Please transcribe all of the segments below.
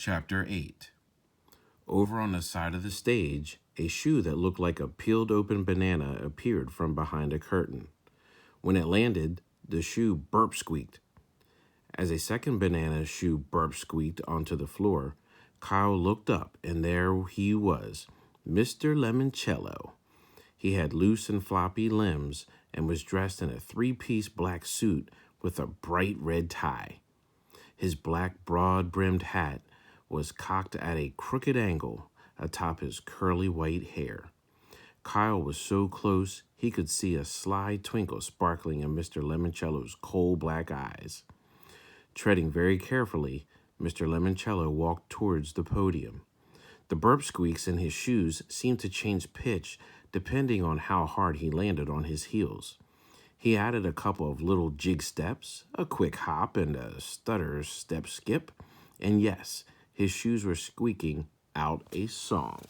Chapter 8. Over on the side of the stage, a shoe that looked like a peeled open banana appeared from behind a curtain. When it landed, the shoe burp squeaked. As a second banana shoe burp squeaked onto the floor, Kyle looked up, and there he was, Mr. Lemoncello. He had loose and floppy limbs and was dressed in a three-piece black suit with a bright red tie. His black, broad-brimmed hat was cocked at a crooked angle atop his curly white hair. Kyle was so close he could see a sly twinkle sparkling in Mr. Lemoncello's coal black eyes. Treading very carefully, Mr. Lemoncello walked towards the podium. The burp squeaks in his shoes seemed to change pitch depending on how hard he landed on his heels. He added a couple of little jig steps, a quick hop, and a stutter step skip, and yes, his shoes were squeaking out a song.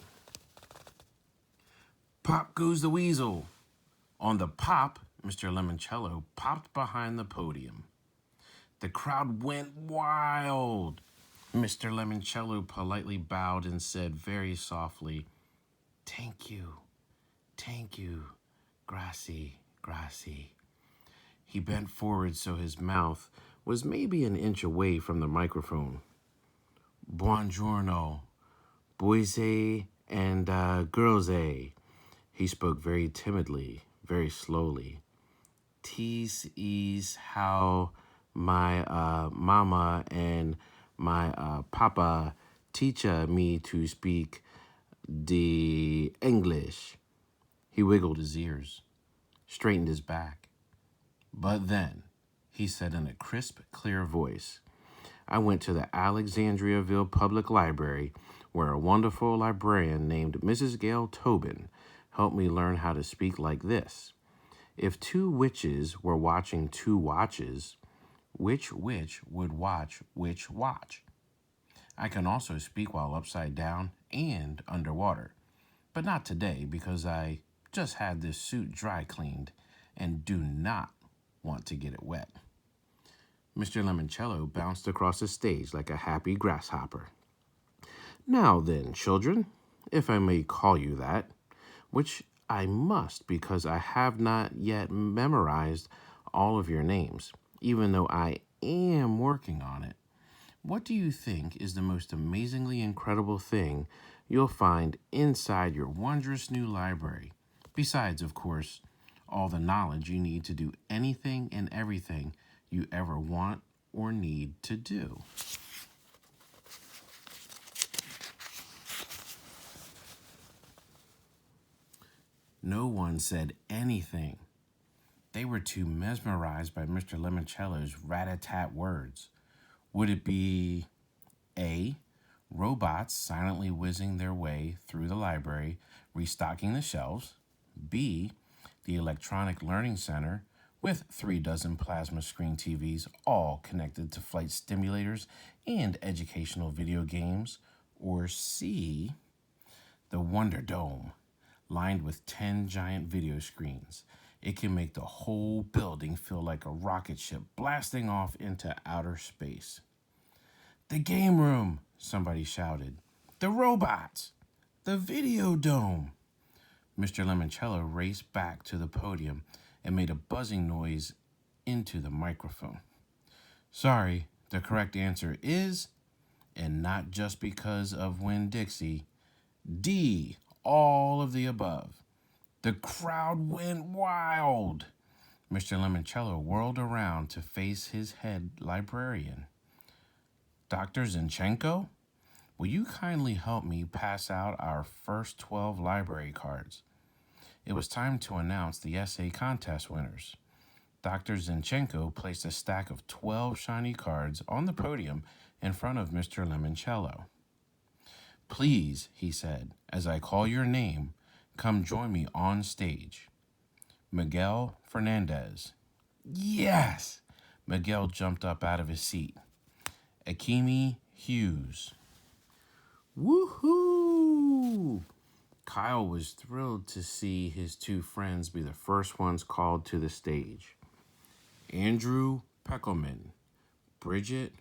Pop goes the weasel. On the pop, Mr. Lemoncello popped behind the podium. The crowd went wild. Mr. Lemoncello politely bowed and said very softly, "Thank you, grazie, grazie." He bent forward so his mouth was maybe an inch away from the microphone. "Buongiorno, boys and girls." He spoke very timidly, very slowly. "This is how my mama and my papa teach me to speak the English." He wiggled his ears, straightened his back. "But then," he said in a crisp, clear voice, "I went to the Alexandriaville Public Library where a wonderful librarian named Mrs. Gail Tobin helped me learn how to speak like this. If two witches were watching two watches, which witch would watch which watch? I can also speak while upside down and underwater, but not today because I just had this suit dry cleaned and do not want to get it wet." Mr. Lemoncello bounced across the stage like a happy grasshopper. "Now then, children, if I may call you that, which I must because I have not yet memorized all of your names, even though I am working on it. What do you think is the most amazingly incredible thing you'll find inside your wondrous new library? Besides, of course, all the knowledge you need to do anything and everything you ever want or need to do." No one said anything. They were too mesmerized by Mr. Lemoncello's rat-a-tat words. Would it be A, robots silently whizzing their way through the library, restocking the shelves? B, the electronic learning center with 36 plasma screen TVs all connected to flight stimulators and educational video games? Or C, the Wonder Dome, lined with 10 giant video screens? It can make the whole building feel like a rocket ship blasting off into outer space. "The game room," somebody shouted. "The robots. The video dome." Mr. Lemoncello raced back to the podium and made a buzzing noise into the microphone. "Sorry, the correct answer is, and not just because of Winn-Dixie, D, all of the above." The crowd went wild. Mr. Lemoncello whirled around to face his head librarian. "Dr. Zinchenko, will you kindly help me pass out our first 12 library cards?" It was time to announce the essay contest winners. Dr. Zinchenko placed a stack of 12 shiny cards on the podium in front of Mr. Lemoncello. "Please," he said, "as I call your name, come join me on stage. Miguel Fernandez." "Yes!" Miguel jumped up out of his seat. "Akimi Hughes." Woohoo! Kyle was thrilled to see his two friends be the first ones called to the stage. Andrew Peckelman, Bridget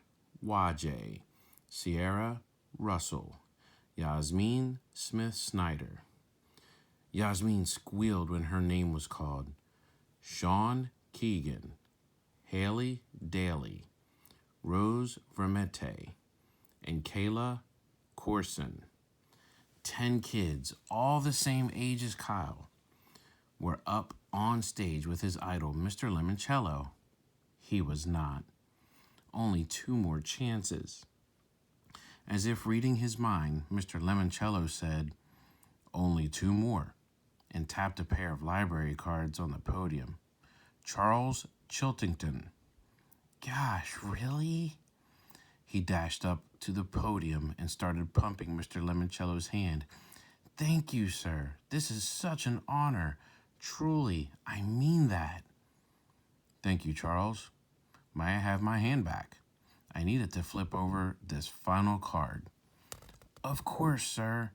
Wajay, Sierra Russell, Yasmin Smith Snyder. Yasmin squealed when her name was called. Sean Keegan, Haley Daly, Rose Vermette, and Kayla Corson. 10 kids, all the same age as Kyle, were up on stage with his idol, Mr. Lemoncello. He was not. Only 2 more chances. As if reading his mind, Mr. Lemoncello said, "Only 2 more," and tapped a pair of library cards on the podium. Charles Chiltington. Gosh, really? He dashed up to the podium and started pumping Mr. Lemoncello's hand. "Thank you, sir. This is such an honor. Truly, I mean that." "Thank you, Charles. May I have my hand back? I needed to flip over this final card." "Of course, sir.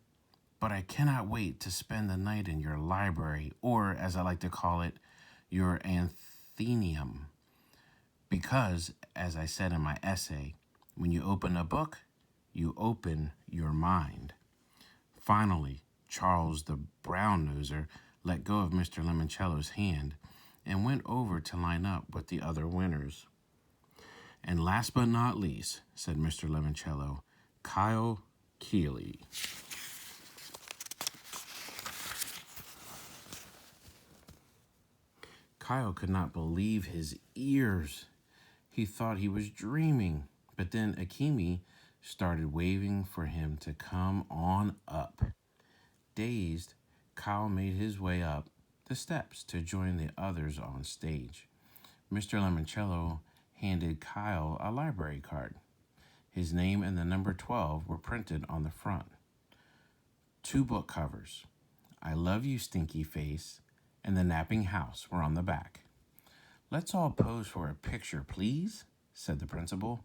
But I cannot wait to spend the night in your library, or as I like to call it, your anthenium. Because, as I said in my essay, when you open a book, you open your mind." Finally, Charles the brown noser let go of Mr. Lemoncello's hand and went over to line up with the other winners. "And last but not least," said Mr. Lemoncello, "Kyle Keeley." Kyle could not believe his ears. He thought he was dreaming, but then Akemi started waving for him to come on up. Dazed, Kyle made his way up the steps to join the others on stage. Mr. Lemoncello handed Kyle a library card. His name and the number 12 were printed on the front. 2 book covers, "I Love You, Stinky Face," and "The Napping House" were on the back. "Let's all pose for a picture, please," said the principal.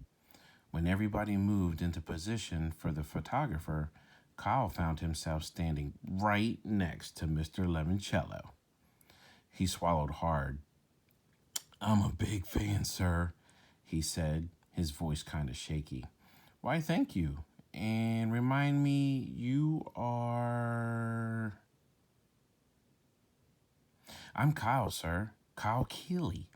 When everybody moved into position for the photographer, Kyle found himself standing right next to Mr. Lemoncello. He swallowed hard. "I'm a big fan, sir," he said, his voice kind of shaky. "Why, thank you. And remind me, you are..." "I'm Kyle, sir. Kyle Keeley."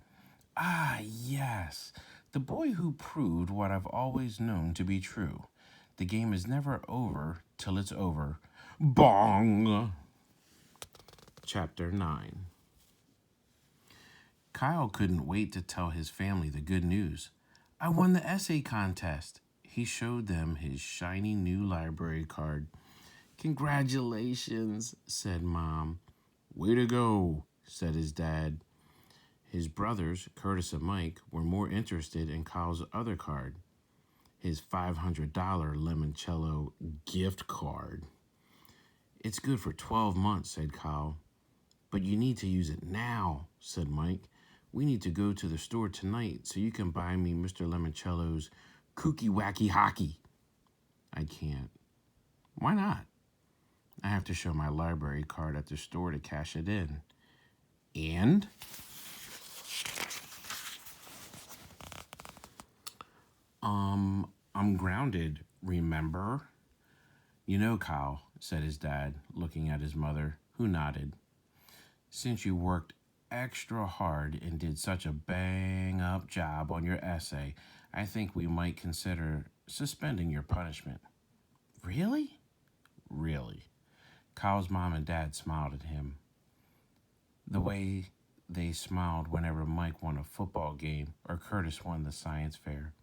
"Ah, yes. The boy who proved what I've always known to be true. The game is never over till it's over." Bong! Chapter 9. Kyle couldn't wait to tell his family the good news. "I won the essay contest." He showed them his shiny new library card. "Congratulations," said Mom. "Way to go," said his dad. His brothers, Curtis and Mike, were more interested in Kyle's other card, his $500 Lemoncello gift card. "It's good for 12 months, said Kyle. "But you need to use it now," said Mike. "We need to go to the store tonight so you can buy me Mr. Lemoncello's kooky wacky hockey." "I can't." "Why not?" "I have to show my library card at the store to cash it in." "And?" I'm grounded, remember?" "You know, Kyle," said his dad, looking at his mother, who nodded, "since you worked extra hard and did such a bang-up job on your essay, I think we might consider suspending your punishment." "Really?" "Really." Kyle's mom and dad smiled at him, the way they smiled whenever Mike won a football game or Curtis won the science fair.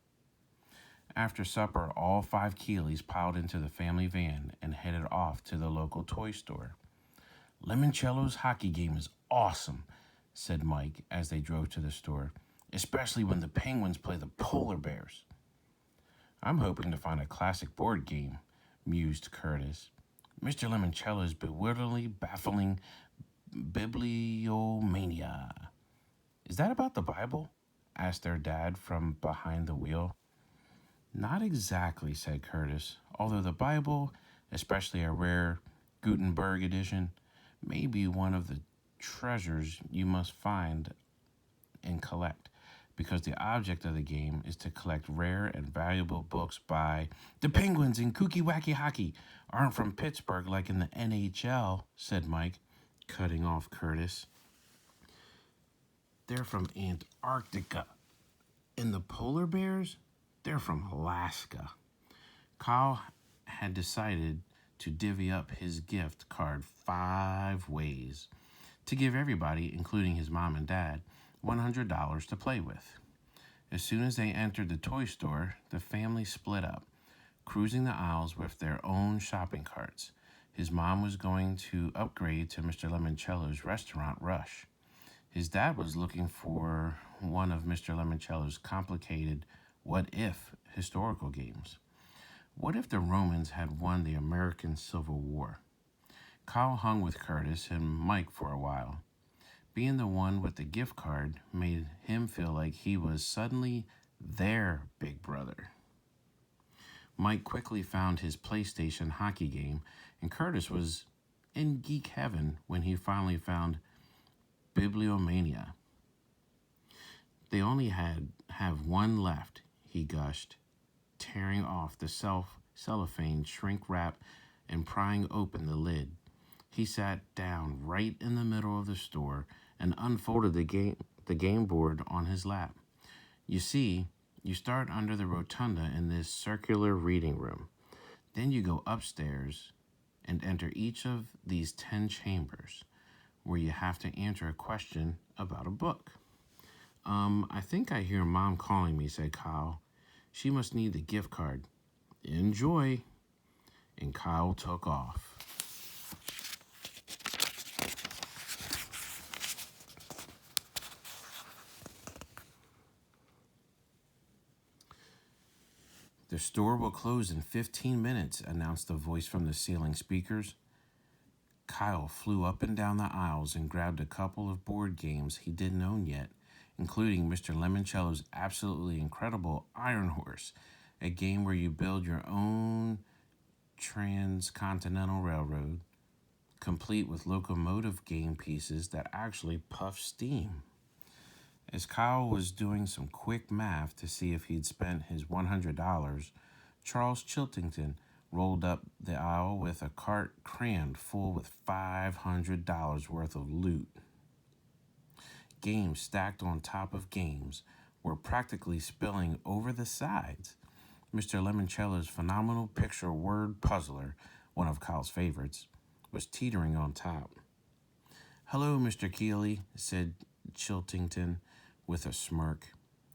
After supper, all 5 Keeleys piled into the family van and headed off to the local toy store. "Lemoncello's hockey game is awesome," said Mike as they drove to the store, "especially when the Penguins play the Polar Bears." "I'm hoping to find a classic board game," mused Curtis. "Mr. Lemoncello's bewilderingly baffling bibliomania." "Is that about the Bible?" asked their dad from behind the wheel. "Not exactly," said Curtis, "although the Bible, especially a rare Gutenberg edition, may be one of the treasures you must find and collect. because the object of the game is to collect rare and valuable books by the Penguins in Kooky Wacky Hockey aren't from Pittsburgh like in the NHL, said Mike, cutting off Curtis. They're from Antarctica. And the polar bears? They're from Alaska. Kyle had decided to divvy up his gift card 5 ways to give everybody, including his mom and dad, $100 to play with. As soon as they entered the toy store, the family split up, cruising the aisles with their own shopping carts. His mom was going to upgrade to Mr. Lemoncello's restaurant Rush. His dad was looking for one of Mr. Lemoncello's complicated what-if historical games. What if the Romans had won the American Civil War? Kyle hung with Curtis and Mike for a while. Being the one with the gift card made him feel like he was suddenly their big brother. Mike quickly found his PlayStation hockey game, and Curtis was in geek heaven when he finally found Bibliomania. They only have one left, he gushed, tearing off the cellophane shrink wrap and prying open the lid. He sat down right in the middle of the store and unfolded the game board on his lap. You see, you start under the rotunda in this circular reading room. Then you go upstairs and enter each of these 10 chambers where you have to answer a question about a book. I think I hear Mom calling me, said Kyle. She must need the gift card. Enjoy. And Kyle took off. The store will close in 15 minutes, announced a voice from the ceiling speakers. Kyle flew up and down the aisles and grabbed a couple of board games he didn't own yet, including Mr. Lemoncello's absolutely incredible Iron Horse, a game where you build your own transcontinental railroad, complete with locomotive game pieces that actually puff steam. As Kyle was doing some quick math to see if he'd spent his $100, Charles Chiltington rolled up the aisle with a cart crammed full with $500 worth of loot. Games stacked on top of games were practically spilling over the sides. Mr. Lemoncello's phenomenal picture word puzzler, one of Kyle's favorites, was teetering on top. Hello, Mr. Keeley, said Chiltington with a smirk.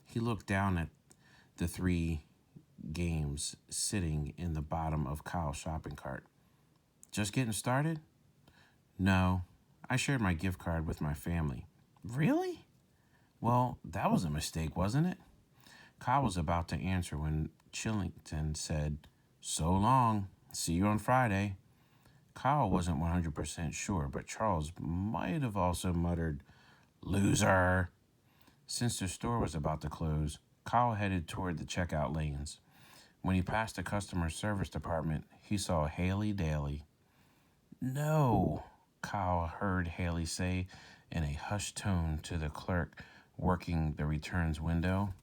He looked down at the 3 games sitting in the bottom of Kyle's shopping cart. Just getting started? No, I shared my gift card with my family. Really? Well, that was a mistake, wasn't it? Kyle was about to answer when Chillington said, So long. See you on Friday. Kyle wasn't 100% sure, but Charles might have also muttered, Loser. Since the store was about to close, Kyle headed toward the checkout lanes. When he passed the customer service department, he saw Haley Daly. No, Kyle heard Haley say in a hushed tone to the clerk working the returns window.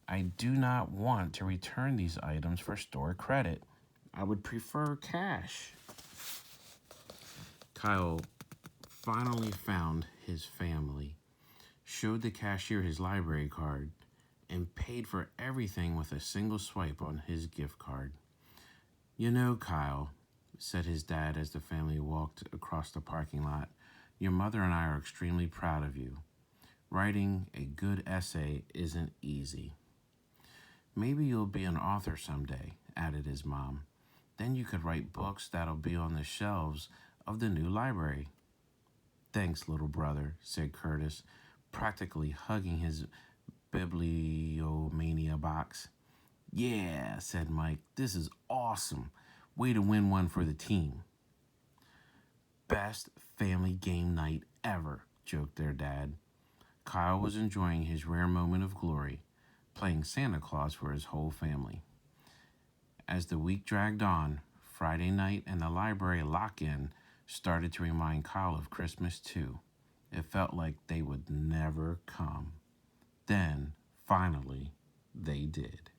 I do not want to return these items for store credit. I would prefer cash. Kyle finally found his family, showed the cashier his library card, and paid for everything with a single swipe on his gift card. You know, Kyle, said his dad as the family walked across the parking lot, your mother and I are extremely proud of you. Writing a good essay isn't easy. Maybe you'll be an author someday, added his mom. Then you could write books that'll be on the shelves of the new library. Thanks, little brother, said Curtis, practically hugging his Bibliomania box. Yeah, said Mike, this is awesome. Way to win one for the team. Best family game night ever, joked their dad. Kyle was enjoying his rare moment of glory, playing Santa Claus for his whole family. As the week dragged on, Friday night and the library lock-in started to remind Kyle of Christmas too. It felt like they would never come. Then, Finally, they did.